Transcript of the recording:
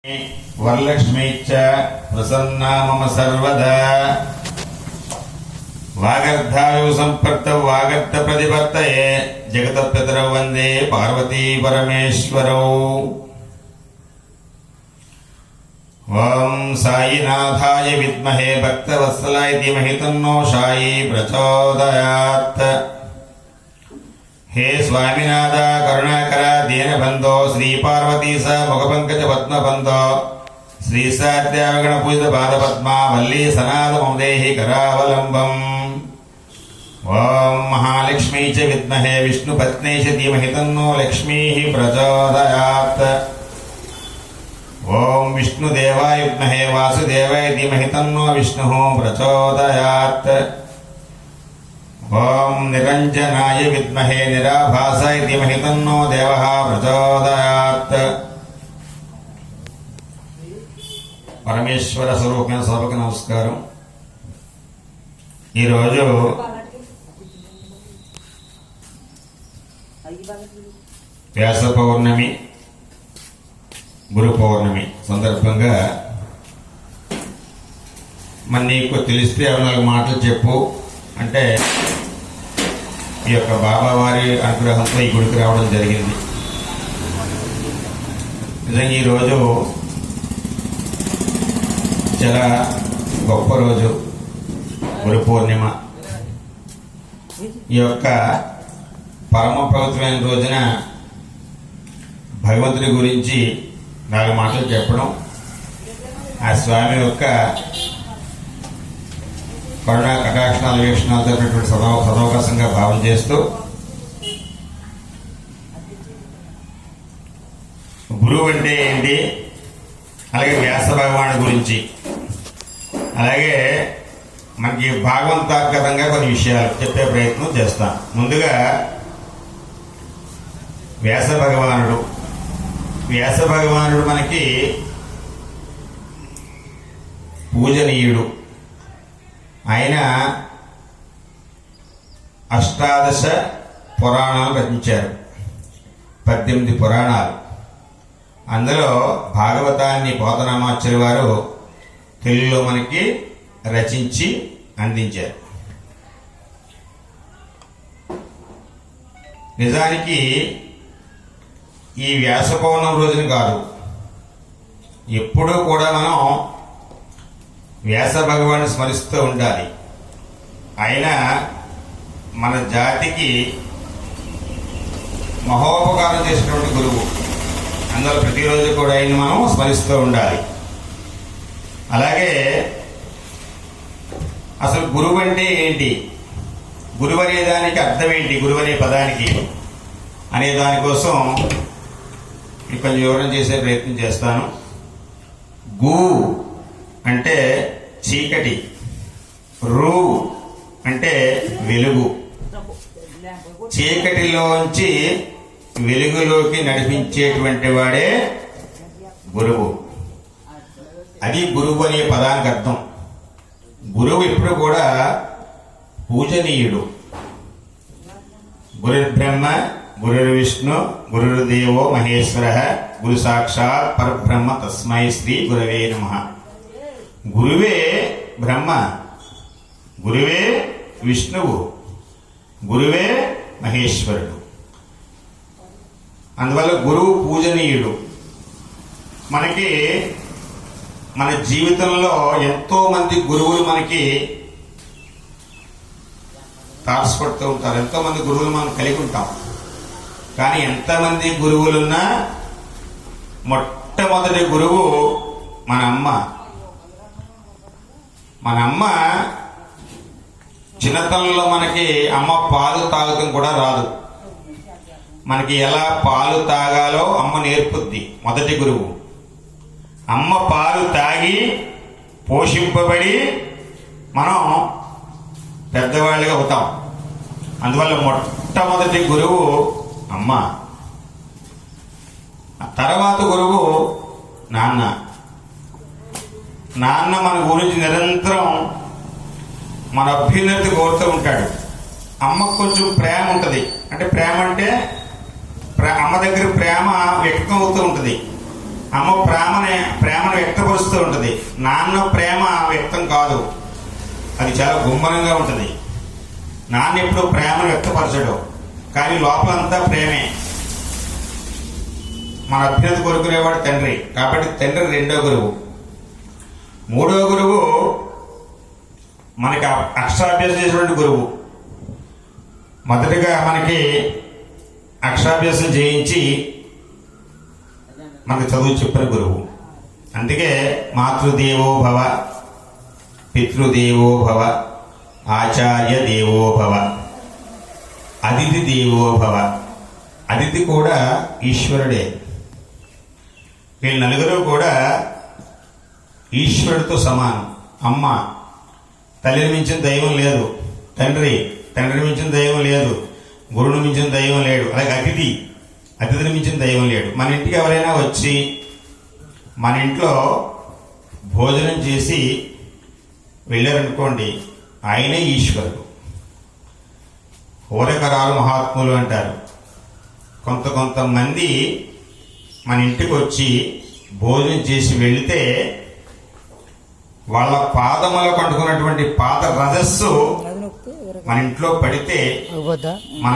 वरलक्ष्मी च प्रसन्ना मम सर्वदा वागर्धायु संपत्तौ वागर्थ प्रतिपत्तये जगतपितरौ वन्दे पार्वती परमेश्वरौ। ओम साईनाथाय विद्महे भक्तवत्सलाय धीमहि तन्नो साई प्रचोदयात्। हे स्वामीनाथ करुणाकर दीनबंधो श्री पार्वती स मुखपंकज पद्मबंधो श्री साध्यागण पूजित पाद पद्मा वल्ली सनाद ममदेहि करावलंबम्। ओम महालक्ष्मी च विद्महे विष्णुपत्नी च धीमहि तन्नो लक्ष्मीः प्रचोदयात्। ओम विष्णुदेवाय विद्महे वासुदेवाय धीमहि तन्नो विष्णुः प्रचोदयात्। ओम निरंजनाय विद्महे निराभासाय धीमहि तन्नो देवः प्रचोदयात्। परमेश्वर स्वरूपమైన సభకు నమస్కారం। ఈ రోజు వ్యాస పౌర్ణమి గురు పౌర్ణమి సందర్భంగా మరి నీకు తెలిస్తే నాలుగు మాటలు చెప్పు అంటే ఈ యొక్క బాబావారి అనుగ్రహంతో ఈ గుడికి రావడం జరిగింది। నిజంగా ఈరోజు చాలా గొప్ప రోజు గురు పౌర్ణిమ। ఈ యొక్క పరమ పవిత్రమైన రోజున భగవంతుడి గురించి నాలుగు మాటలు చెప్పడం ఆ స్వామి యొక్క కరుణ కటాక్షణాల వీక్షణాలతో సదవకాశంగా భావం చేస్తూ గురువు అంటే ఏంటి, అలాగే వ్యాస భగవానుడి గురించి, అలాగే మనకి భాగవంతాత్మకంగా కొన్ని విషయాలు చెప్పే ప్రయత్నం చేస్తాం। ముందుగా వ్యాస భగవానుడు మనకి పూజనీయుడు। ఆయన అష్టాదశ పురాణాలు రచించారు, 18 పురాణాలు। అందులో భాగవతాన్ని పోతనామాచార్య వారు తెలుగులో మనకి రచించి అందించారు। నిజానికి ఈ వ్యాస పౌర్ణమి రోజున కాదు, ఎప్పుడూ కూడా మనం వ్యాస భగవాన్ని స్మరిస్తూ ఉండాలి। ఆయన మన జాతికి మహోపకారం చేసినటువంటి గురువు, అందులో ప్రతిరోజు కూడా ఆయన మనం స్మరిస్తూ ఉండాలి। అలాగే అసలు గురువు అంటే ఏంటి, గురువు అనే దానికి అర్థం ఏంటి, గురువు అనే పదానికి అనే దానికోసం కొంచెం వివరణ చేసే ప్రయత్నం చేస్తాను। గు అంటే చీకటి, రు అంటే వెలుగు, చీకటిలోంచి వెలుగులోకి నడిపించేటువంటి వాడే గురువు। అది గురువు అనే పదానికి అర్థం। గురువు ఎప్పుడు కూడా పూజనీయుడు। గురుర్బ్రహ్మ గురుర్విష్ణు గురుర్దేవో మహేశ్వరః గురు సాక్షాత్ పరబ్రహ్మ తస్మై శ్రీ గురవే నమః। గురువే బ్రహ్మ, గురువే విష్ణువు, గురువే మహేశ్వరుడు। అందువల్ల గురువు పూజనీయుడు। మనకి మన జీవితంలో ఎంతో మంది గురువులు మనకి తారసపడుతూ ఉంటారు, ఎంతో మంది గురువులు మనం కలిగి ఉంటాం। కానీ ఎంతమంది గురువులున్నా మొట్టమొదటి గురువు మన అమ్మ। మన అమ్మ చిన్నతనంలో మనకి అమ్మ పాలు తాగటం కూడా రాదు, మనకి ఎలా పాలు తాగాలో అమ్మ నేర్పుద్ది మొదటి గురువు। అమ్మ పాలు తాగి పోషింపబడి మనం పెద్దవాళ్ళుగా అవుతాం। అందువల్ల మొట్టమొదటి గురువు అమ్మ। తర్వాత గురువు నాన్న। నాన్న మన గురించి నిరంతరం మన అభ్యున్నతి కోరుతూ ఉంటాడు। అమ్మకు కొంచెం ప్రేమ ఉంటుంది, అంటే ప్రేమ అంటే అమ్మ దగ్గర ప్రేమ వ్యక్తం అవుతూ ఉంటుంది। అమ్మ ప్రేమను వ్యక్తపరుస్తూ ఉంటుంది. నాన్న ప్రేమ వ్యక్తం కాదు, అది చాలా గుమ్మరంగా ఉంటుంది. నాన్న ఎప్పుడు ప్రేమను వ్యక్తపరచడు, కానీ లోపలంతా ప్రేమే. మన అభ్యున్నతి కోరుకునేవాడు తండ్రి, కాబట్టి తండ్రి రెండో గురువు. మూడో గురువు మనకి అక్షరాభ్యాసం చేసినటువంటి గురువు. మొదటిగా మనకి అక్షరాభ్యాసం చేయించి మనకు చదువు చెప్పిన గురువు. అందుకే మాతృదేవో భవ, పితృదేవో భవ, ఆచార్య దేవో భవ, అతిథి దేవో భవ. అతిథి కూడా ఈశ్వరుడే. వీళ్ళు నలుగురు కూడా ఈశ్వరుడితో సమానం. అమ్మ, తల్లిని మించిన దైవం లేదు. తండ్రిని మించిన దైవం లేదు. గురువుని మించిన దైవం లేడు. అలాగే అతిథిని మించిన దైవం లేడు. మన ఇంటికి ఎవరైనా వచ్చి మన ఇంట్లో భోజనం చేసి వెళ్ళారనుకోండి, ఆయనే ఈశ్వరుడు. హోరకరాలు మహాత్ములు అంటారు. కొంతమంది మన ఇంటికి వచ్చి భోజనం చేసి వెళితే వాళ్ళ పాదములకు అంటుకున్నటువంటి పాద రజస్సు మన ఇంట్లో పడితే మన